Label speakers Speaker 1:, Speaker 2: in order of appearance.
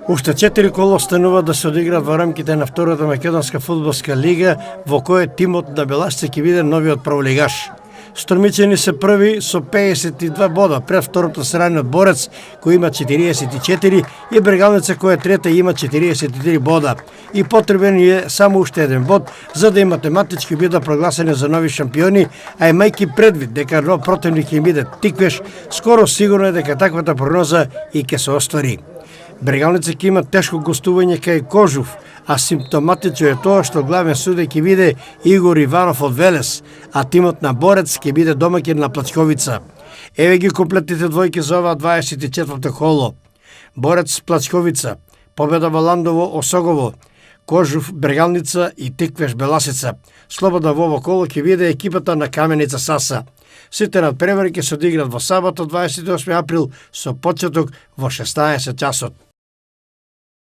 Speaker 1: Уште 4 кола останува да се одиграат во рамките на втората македонска фудбалска лига, во која тимот на Белашица ќе биде новиот праволигаш. Струмичани се први со 52 бода, пред второто сраниот Борец кој има 44 и Брегалница која е трета има 43 бода. И потребен е само уште еден бод за да и математички бидат прогласени за нови шампиони, а имајќи предвид дека нов противник ќе биде Тиквеш, скоро сигурно е дека таквата прогноза и ќе се оствари. Брегалница ќе има тешко гостување кај Кожув, а симптоматично е тоа што главен судеј ќе биде Игор Иванов од Велес, а тимот на Борец ќе биде домаќин на Плачковица. Еве ги комплетните двојки за ова 24-то коло. Борец Плачковица, победа во Ландово Осогово, Кожув Брегалница и Тиквеш Беласица. Слобода во ово коло ќе биде екипата на Каменица Саса. Сите надпревари ќе се одиграат во сабота 28 април со почеток во 16 часот.